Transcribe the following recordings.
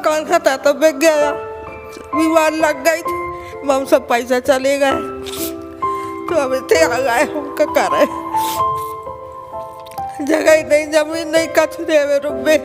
मकान था तो बिक गया, बीमार लग गई थी, हम सब पैसा चले गए, तो अब इतने आ गए हम क्या करे, जगह नहीं, जमीन नहीं, कछ नहीं रुपये।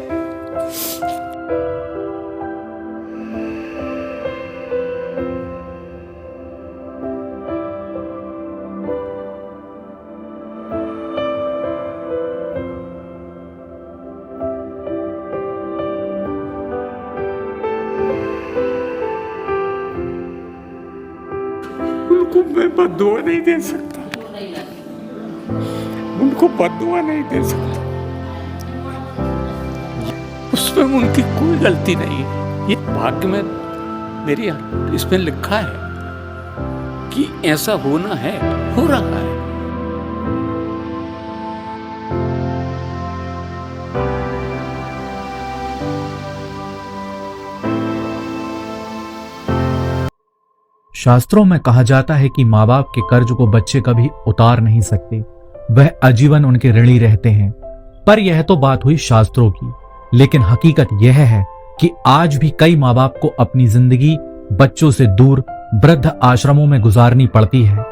उनको मैं बद्दुआ नहीं दे सकता, उनको बद्दुआ नहीं दे सकता, उसमें उनकी कोई गलती नहीं है। ये भाग्य में मेरी इसमें लिखा है कि ऐसा होना है, हो रहा है। शास्त्रों में कहा जाता है कि माँ बाप के कर्ज को बच्चे कभी उतार नहीं सकते, वह आजीवन उनके ऋणी रहते हैं। पर यह तो बात हुई शास्त्रों की, लेकिन हकीकत यह है कि आज भी कई माँ बाप को अपनी जिंदगी बच्चों से दूर वृद्ध आश्रमों में गुजारनी पड़ती है,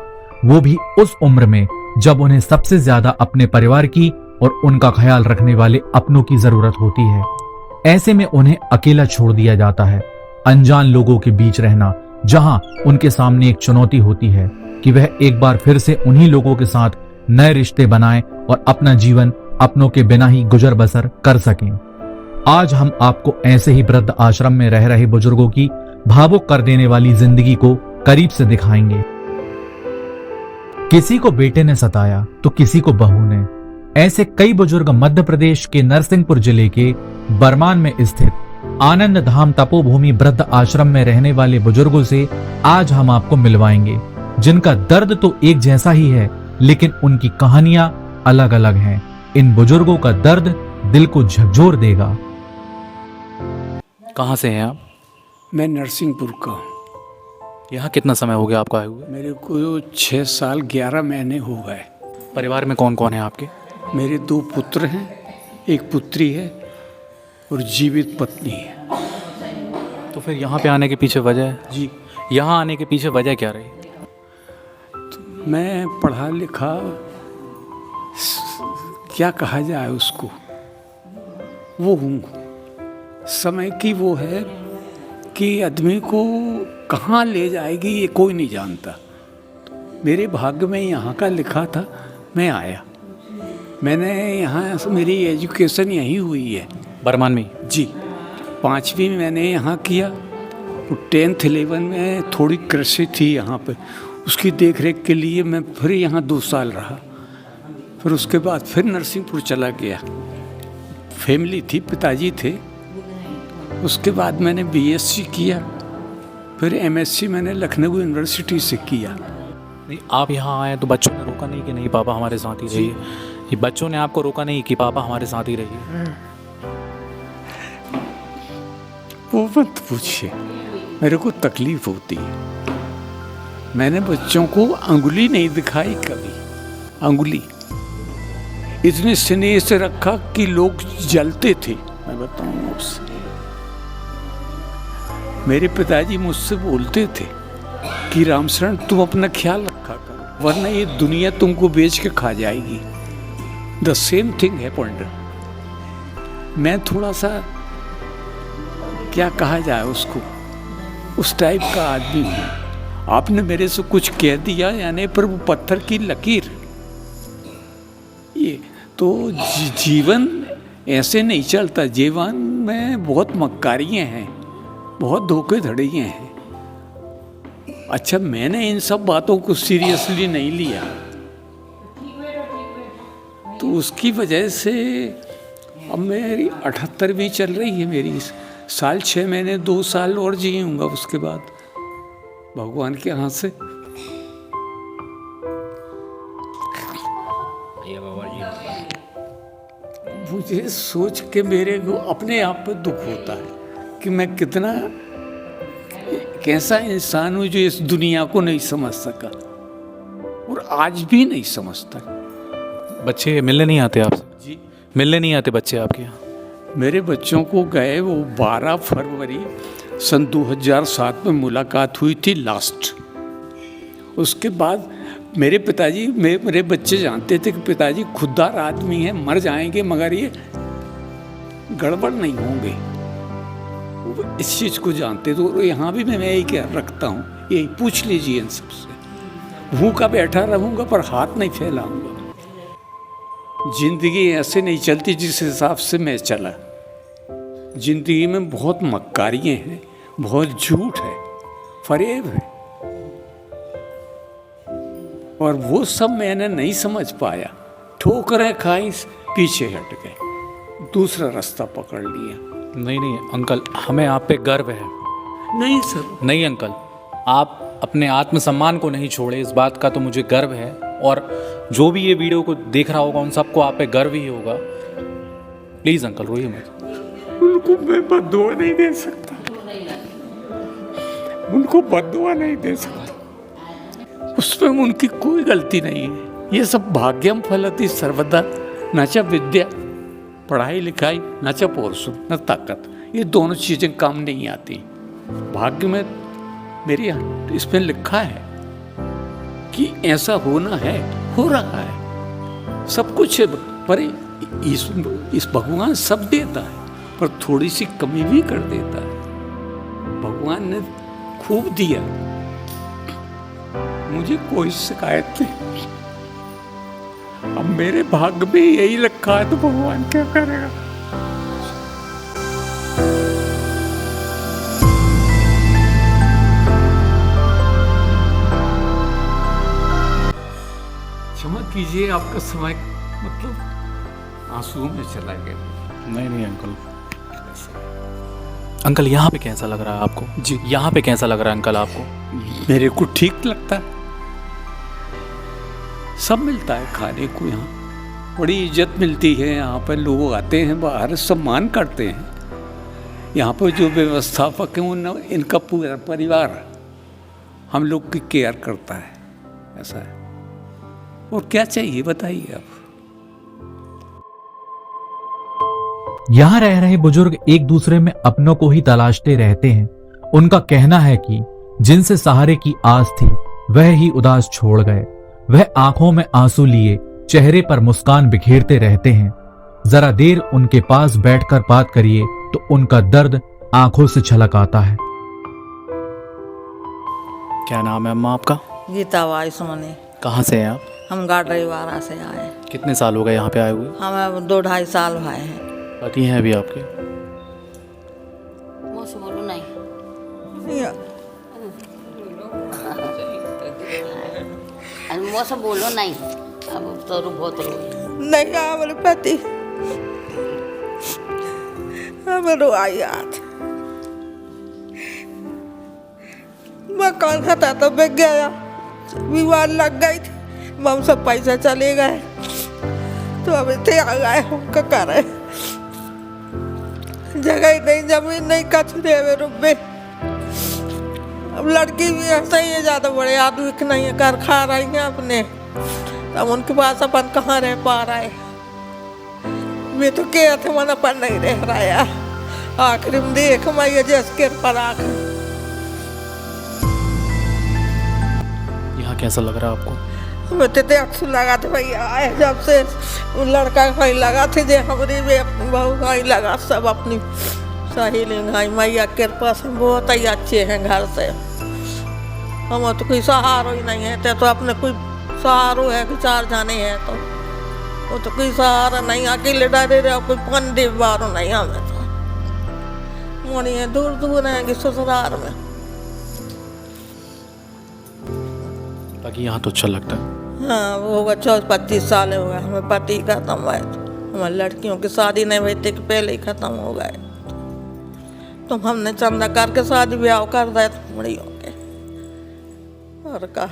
वो भी उस उम्र में जब उन्हें सबसे ज्यादा अपने परिवार की और उनका ख्याल रखने वाले अपनों की जरूरत होती है। ऐसे में उन्हें अकेला छोड़ दिया जाता है, अनजान लोगों के बीच रहना, जहां उनके सामने एक चुनौती होती है कि वह एक बार फिर से उन्हीं लोगों के साथ नए रिश्ते बनाएं और अपना जीवन अपनों के बिना ही गुजर बसर कर सकें। आज हम आपको ऐसे ही वृद्ध आश्रम में रह रहे बुजुर्गों की भावुक कर देने वाली जिंदगी को करीब से दिखाएंगे। किसी को बेटे ने सताया तो किसी को बहू ने। ऐसे कई बुजुर्ग मध्य प्रदेश के नरसिंहपुर जिले के बरमान में स्थित आनंद धाम तपोभूमि वृद्ध आश्रम में रहने वाले बुजुर्गों से आज हम आपको मिलवाएंगे, जिनका दर्द तो एक जैसा ही है, लेकिन उनकी कहानियां अलग अलग हैं। इन बुजुर्गों का दर्द दिल को झकझोर देगा। कहाँ से हैं आप? मैं नरसिंहपुर का हूँ। यहाँ कितना समय हो गया आपको आए हुए? मेरे को 6 साल 11 महीने हो गए। परिवार में कौन कौन है आपके? मेरे 2 पुत्र हैं, एक पुत्री है और जीवित पत्नी है। तो फिर यहाँ पे आने के पीछे वजह? जी, यहाँ आने के पीछे वजह क्या रही? तो मैं पढ़ा लिखा, क्या कहा जाए उसको, वो हूँ। समय की वो है कि आदमी को कहाँ ले जाएगी ये कोई नहीं जानता। मेरे भाग्य में यहाँ का लिखा था, मैं आया। मैंने यहाँ मेरी एजुकेशन यहीं हुई है, बरमान में? जी। 5वीं मैंने यहाँ किया, 10th 11 में थोड़ी कृषि थी यहाँ पे, उसकी देखरेख के लिए मैं फिर यहाँ 2 साल रहा। फिर उसके बाद फिर नरसिंहपुर चला गया, फैमिली थी, पिताजी थे। उसके बाद मैंने BSc किया, फिर MSc मैंने लखनऊ यूनिवर्सिटी से किया। नहीं, आप यहाँ आए तो बच्चों ने रोका नहीं कि नहीं पापा हमारे साथ ही रहिए? ये बच्चों ने आपको रोका नहीं कि पापा हमारे साथ ही रहिए? वो मत पूछिए, मेरे को तकलीफ होती है। मैंने बच्चों को अंगुली नहीं दिखाई कभी, अंगुली इतने स्नेह से रखा कि लोग जलते थे। मैं बताऊं उससे, मेरे पिताजी मुझसे बोलते थे कि रामशरण तुम अपना ख्याल रखा करो, वरना ये दुनिया तुमको बेच के खा जाएगी। The same thing happened. मैं थोड़ा सा, क्या कहा जाए उसको, उस टाइप का आदमी हूँ। आपने मेरे से कुछ कह दिया यानी पर वो पत्थर की लकीर। ये तो जीवन ऐसे नहीं चलता। जीवन में बहुत मक्कारियाँ हैं, बहुत धोखेधड़ियाँ हैं। अच्छा, मैंने इन सब बातों को सीरियसली नहीं लिया, तो उसकी वजह से अब मेरी 78वीं चल रही है। मेरी साल 6 महीने 2 साल और जीऊँगा, उसके बाद भगवान के हाथ से। मुझे सोच के मेरे को अपने आप पे दुख होता है कि मैं कितना कैसा इंसान हूँ जो इस दुनिया को नहीं समझ सका और आज भी नहीं समझता। बच्चे मिलने नहीं आते आपसे? जी, मिलने नहीं आते बच्चे आपके यहाँ? मेरे बच्चों को गए वो 12 फरवरी सन 2007 में मुलाकात हुई थी लास्ट। उसके बाद मेरे पिताजी मेरे बच्चे जानते थे कि पिताजी खुददार आदमी हैं, मर जाएंगे मगर ये गड़बड़ नहीं होंगे, वो इस चीज़ को जानते। तो यहाँ भी मैं यही कह रखता हूँ, यही पूछ लीजिए इन सबसे। भूखा बैठा रहूँगा पर हाथ नहीं फैलाऊँगा। जिंदगी ऐसे नहीं चलती जिस हिसाब से मैं चला। जिंदगी में बहुत मक्कारियाँ हैं, बहुत झूठ है, फरेब है, और वो सब मैंने नहीं समझ पाया। ठोकरें खाई, पीछे हट गए, दूसरा रास्ता पकड़ लिया। नहीं अंकल, हमें आप पे गर्व है। नहीं सर, नहीं अंकल, आप अपने आत्मसम्मान को नहीं छोड़े, इस बात का तो मुझे गर्व है। और जो भी ये वीडियो को देख रहा होगा उन सबको आप पे गर्व ही होगा। प्लीज़ अंकल रोइए मत। उनको मैं बद्दुआ नहीं दे सकता, उनको बद्दुआ नहीं दे सकता। उसमें उनकी कोई गलती नहीं है। ये सब भाग्यम फलति सर्वदा, न च विद्या, पढ़ाई लिखाई, न च पौरुष, न ताकत, ये दोनों चीज़ें काम नहीं आती। भाग्य में मेरे इसमें लिखा है कि ऐसा होना है, हो रहा है, सब कुछ है। पर इस भगवान सब देता है, पर थोड़ी सी कमी भी कर देता है। भगवान ने खूब दिया, मुझे कोई शिकायत नहीं। अब मेरे भाग्य में यही लिखा है तो भगवान क्या करेगा। क्षमा कीजिए, आपका समय मतलब आंसुओं में चला गया। नहीं अंकल। अंकल यहाँ पे कैसा लग रहा है आपको? जी, यहाँ पे कैसा लग रहा है अंकल आपको? मेरे को ठीक लगता है, सब मिलता है खाने को। यहाँ बड़ी इज्जत मिलती है। यहाँ पर लोग आते हैं, बाहर सम्मान करते हैं। यहाँ पर जो व्यवस्थापक हैं उन इनका पूरा परिवार हम लोग की केयर करता है, ऐसा है। और क्या चाहिए बताइए आप। यहाँ रह रहे बुजुर्ग एक दूसरे में अपनों को ही तलाशते रहते हैं। उनका कहना है कि जिनसे सहारे की आस थी वह ही उदास छोड़ गए। वह आंखों में आंसू लिए चेहरे पर मुस्कान बिखेरते रहते हैं। जरा देर उनके पास बैठकर बात करिए तो उनका दर्द आंखों से छलक आता है। क्या नाम है अम्मा आपका? गीता बाई सोनी। कहाँ से हैं आप? हम गाडरीवाड़ा से आए हैं। कितने साल हो गए यहाँ पे आए हुए? हमें 2-2.5 साल भाई हैं। पति हैं अभी आपके? मुझसे बोलो नहीं। अरे मुझसे बोलो नहीं, अब तो बहुत रो नहीं हमारे पति हमें रोआई याद। मकान खाता तो बिक गया, बीमार लग गई थी, हम सब पैसा चले गए तो अब इतने आ गए। हम क्या करे, जगह नहीं, जमीन नहीं, कचरे में रुपये। अब लड़की भी ऐसा ही है, ज़्यादा बड़े आदमी की नहीं है, कर खा रही हैं अपने। अब उनके पास अपन कहाँ रह पा रहा है। मैं तो क्या थे मन अपन नहीं रह रहा है। आखिर में देख मैं जिसके पर आखिर। यहाँ कैसा लग रहा है आपको? हमें तो अच्छी लगा थे भैया आए जब से। उन लड़का कहीं लगा थे जो हमारी भी अपनी बहू कहीं लगा, सब अपनी सहेली भाई मैया के पास बहुत ही अच्छे हैं घर से। हम तो कोई सहारो ही नहीं है, तो अपने कोई सहारो है कि 4 जाने हैं तो वो तो कोई सहारा नहीं। अकेले डरे रहे, कोई पंडे बारो नहीं। हमें तो मोनी है, दूर दूर रहेंगे ससुराल में। बाकी यहाँ तो अच्छा लगता है। हाँ, वो होगा 24-25 साल हो गए हमें पति खत्म हुआ तो। हमारी लड़कियों की शादी नहीं हुई थी कि पहले ही खत्म हो गए। तो हमने चंदा करके शादी ब्याह कर दिया तो बड़ी हो गए। और कहा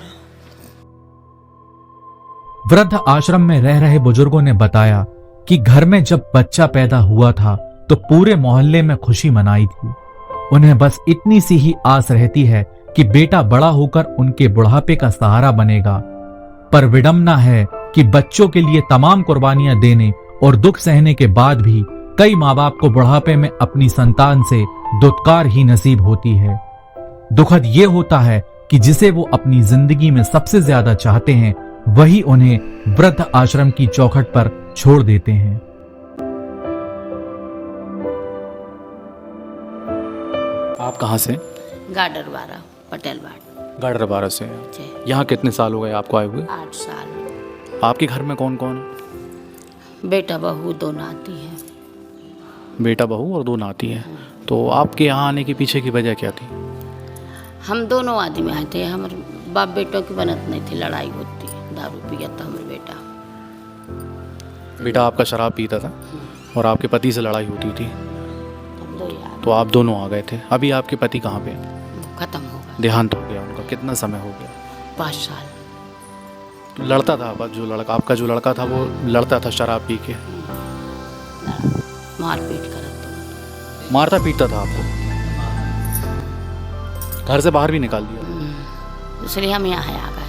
वृद्ध आश्रम में रह रहे बुजुर्गों ने बताया कि घर में जब बच्चा पैदा हुआ था तो पूरे मोहल्ले में खुशी मनाई थी। उन्हें बस इतनी सी ही आस रहती है कि बेटा बड़ा होकर उनके बुढ़ापे का सहारा बनेगा। पर विडंबना है कि बच्चों के लिए तमाम कुर्बानियां देने और दुख सहने के बाद भी कई माँ बाप को बुढ़ापे में अपनी संतान से दुत्कार ही नसीब होती है। दुखद ये होता है कि जिसे वो अपनी जिंदगी में सबसे ज्यादा चाहते हैं वही उन्हें वृद्ध आश्रम की चौखट पर छोड़ देते हैं। आप कहाँ से? गाडरवाड़ा, पटेल बाट। गाडरवाड़ा से। जी। यहाँ कितने साल हो गए आपको आए हुए? 8 साल। आपके घर में कौन कौन है? बेटा बहू 2 नाती हैं। बेटा बहू और 2 नाती हैं। तो आपके यहाँ आने के पीछे की वजह क्या थी? हम दोनों आदमी आए थे। हमारे बाप बेटों की बनत नहीं थी, लड़ाई होती, दारू पिया था हमारे बेटा। बेटा आपका शराब पीता था और आपके पति से लड़ाई होती थी, हम 2 यार तो आप दोनों आ गए थे। अभी आपके पति कहाँ पे हैं? खत्म हो गए। देहांत हो गया उनका। कितना समय हो गया? 5 साल। तो लड़ता था आपका जो लड़का था वो लड़ता था शराब पी के, मारपीट करत। मारता पीटता था आपको, घर से बाहर भी निकाल दिया? इसलिए हम यहाँ आ गए।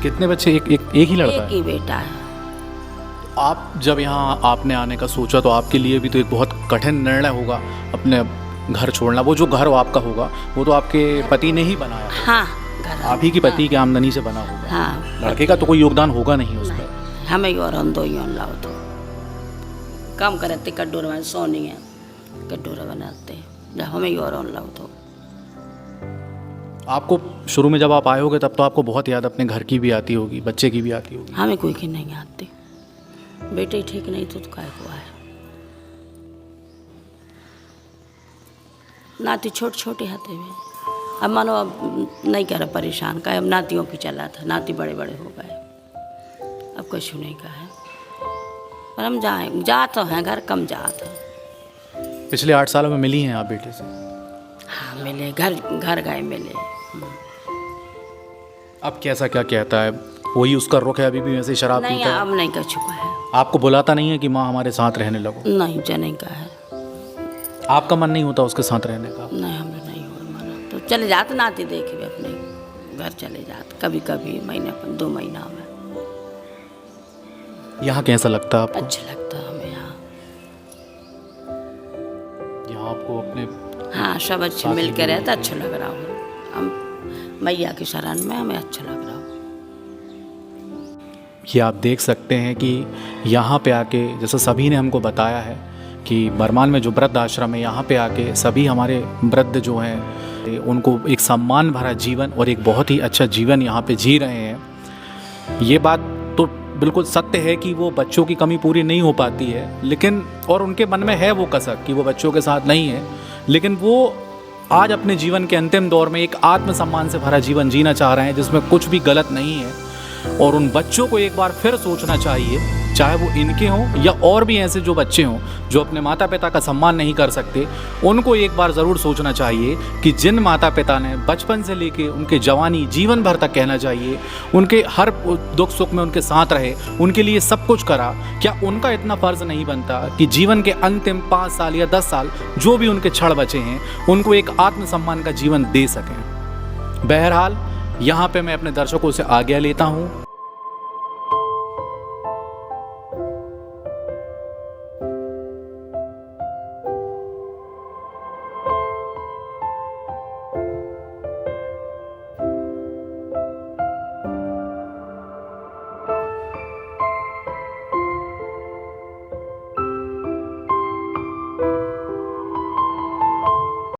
कितने बच्चे? एक ही लड़का एक है? ही बेटा है। आप जब यहाँ आपने आने का सोचा तो आपके लिए भी तो एक बहुत कठिन निर्णय होगा अपने घर छोड़ना। वो जो घर आपका होगा वो तो आपके पति ने ही बनाया, हाँ घर आप ही की पति की आमदनी से बना होगा। हाँ लड़के का तो कोई योगदान होगा नहीं उसमें। हमें और हम 2 ही लाओ तो काम करते कड्डोर में सोनी है, कड्डोर बनाते जब हमें और लाओ तो। आपको शुरू में जब आप आए होगे तब तो आपको बहुत याद अपने घर की भी आती होगी, बच्चे की भी आती होगी। हमें कोई की नहीं आती, बेटे ही ठीक नहीं तो काय हुआ है। नाती छोटे छोटे हाथे में, अब मानो अब नहीं कर परेशान का, अब नातियों की चला था, नाती बड़े बड़े हो गए, अब कुछ नहीं का है। पर हम जा तो हैं घर, कम जात है। पिछले 8 सालों में मिली हैं आप बेटे से? हाँ मिले, घर गए मिले। अब कैसा क्या कहता है? वही उसका रुख है अभी भी वैसे शराब नहीं पीता है? अब नहीं कर चुका है। आपको बुलाता नहीं है कि माँ हमारे साथ रहने लगो? नहीं जने का है। आपका मन नहीं होता उसके साथ रहने का? नहीं हमें नहीं हुआ मना, तो चले जाते नाती देखे भी अपने घर चले जाते कभी कभी, महीने 2 महीना में। यहाँ कैसा लगता है आपको? अच्छा लगता है हमें यहाँ। यहाँ आपको अपने हाँ सब अच्छे मिल के रहता, अच्छा लग रहा हूँ। हम मैया की शरण में हमें अच्छा लग रहा हो। ये आप देख सकते हैं कि यहाँ पे आके, जैसा सभी ने हमको बताया है कि बर्मान में जो वृद्ध आश्रम है, यहाँ पे आके सभी हमारे वृद्ध जो हैं उनको एक सम्मान भरा जीवन और एक बहुत ही अच्छा जीवन यहाँ पे जी रहे हैं। ये बात तो बिल्कुल सत्य है कि वो बच्चों की कमी पूरी नहीं हो पाती है, लेकिन और उनके मन में है वो कसक कि वो बच्चों के साथ नहीं है, लेकिन वो आज अपने जीवन के अंतिम दौर में एक आत्मसम्मान से भरा जीवन जीना चाह रहे हैं जिसमें कुछ भी गलत नहीं है। और उन बच्चों को एक बार फिर सोचना चाहिए, चाहे वो इनके हों या और भी ऐसे जो बच्चे हों जो अपने माता पिता का सम्मान नहीं कर सकते, उनको एक बार ज़रूर सोचना चाहिए कि जिन माता पिता ने बचपन से लेके उनके जवानी जीवन भर तक कहना चाहिए, उनके हर दुख सुख में उनके साथ रहे, उनके लिए सब कुछ करा, क्या उनका इतना फ़र्ज़ नहीं बनता कि जीवन के अंतिम 5 साल या 10 साल जो भी उनके क्षण बचे हैं उनको एक आत्मसम्मान का जीवन दे सकें। बहरहाल यहाँ पे मैं अपने दर्शकों से आज्ञा लेता हूँ।